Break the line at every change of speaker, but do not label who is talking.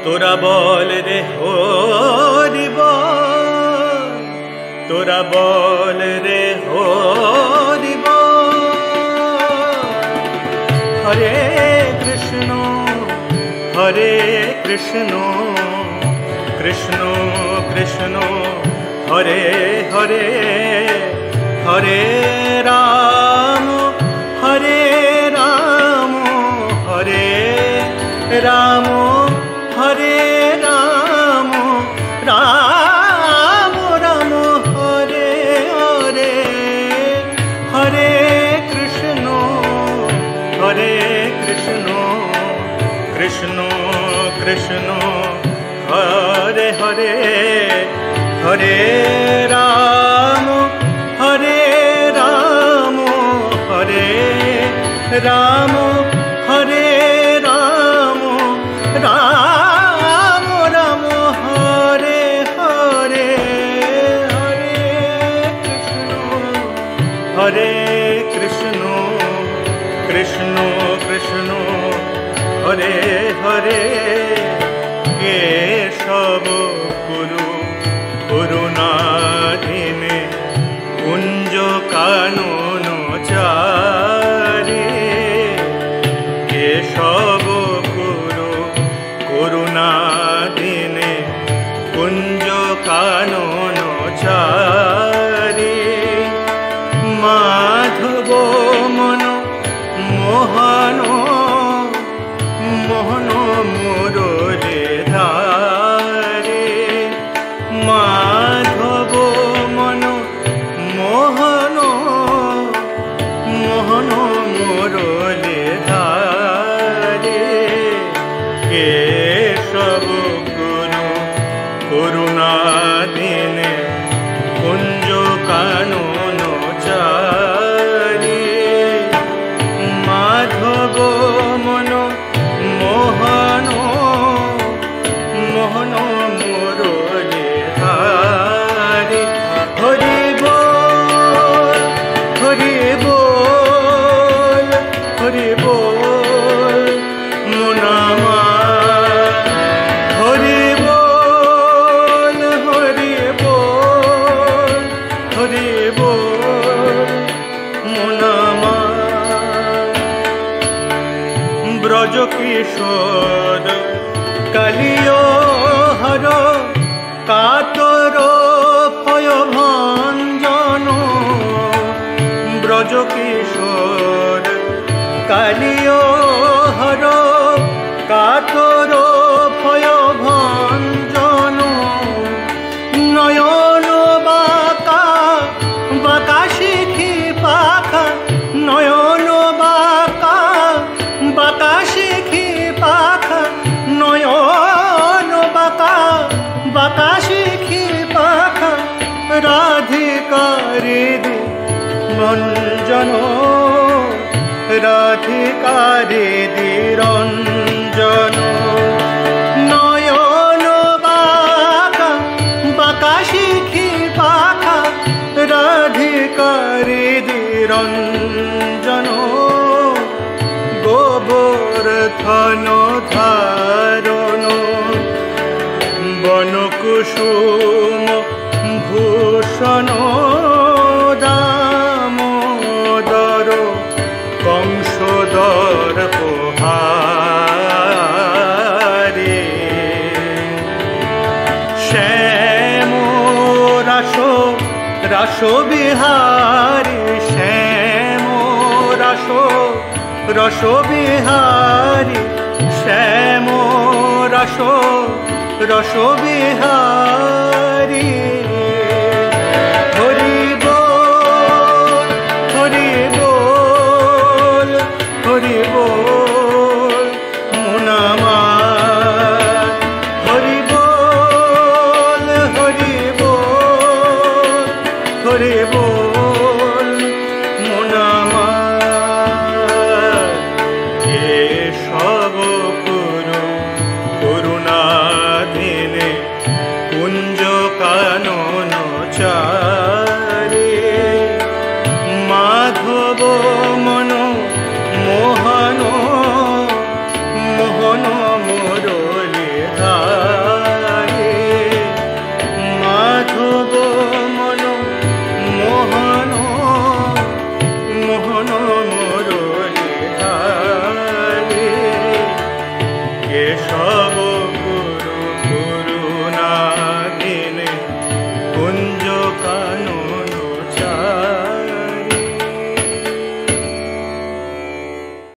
তোরা বল রে হরি বল, তোরা বল রে হরি বল। হরে কৃষ্ণ কৃষ্ণ কৃষ্ণ হরে হরে, হরে রাম হরে রাম হরে রাম, রাম রাম হরে হরে, হরে কৃষ্ণ কৃষ্ণ কৃষ্ণ হরে হরে, হরে রাম হরে রাম হরে রাম রাম রাম হরে হরে, হরে কৃষ্ণ কৃষ্ণ কৃষ্ণ হরে হরে। কেশব গুরু করুণাধীনে কুঞ্জ কানন চারে, কেশব গুরু করুণাধীনে কুঞ্জ কানন চারে, মাধব মন মোহন মোহন মুরলী ধারে, মাধব মন মোহন মোহন মুরলী ধারে, কেশব গুরু করুণাধীনে কুঞ্জ কানন চারে, মাধব মন মোহন মোহন মুরলী ধারে। হরি বল হরি বল হরি বল মুনামা, হরি বল হরি বল হরি বল মুনামা। ব্রজ কিশোর কালিয় হর কাতর ভয় ভঞ্জন, ব্রজ কিশোর কালিয় হর কাতর ভয় ভঞ্জন, নয়ন বাঁকা বাঁকা শিখি পাখা, নয়ন বাঁকা বাঁকা শিখি পাখা, নয়ন বাঁকা বাঁকা শিখি পাখা, রাধিকারি রঞ্জন, রাধিকারি রঞ্জন, নয়ন বাঁকা বাঁকা শিখি পাখা, রাধিকারি রঞ্জন, গোবর্ধন ধারণ বন কুসুম ভূষণ, দামোদর কংসদর পোহারে, শ্যাম রাস রাস বিহারী, শ্যাম রাস রস বিহারী, শ্যাম রস রস বিহারী। হরি বল হরি বল হরি বল।